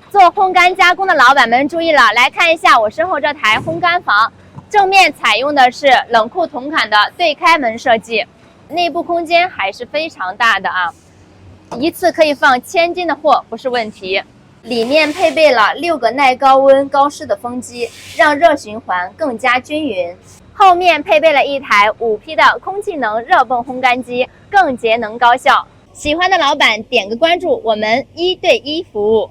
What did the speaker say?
做烘干加工的老板们注意了，来看一下我身后这台烘干房，正面采用的是冷库同款的对开门设计，内部空间还是非常大的啊，一次可以放1000斤的货不是问题。里面配备了6个耐高温高湿的风机，让热循环更加均匀。后面配备了一台5匹的空气能热泵烘干机，更节能高效。喜欢的老板点个关注，我们1对1服务。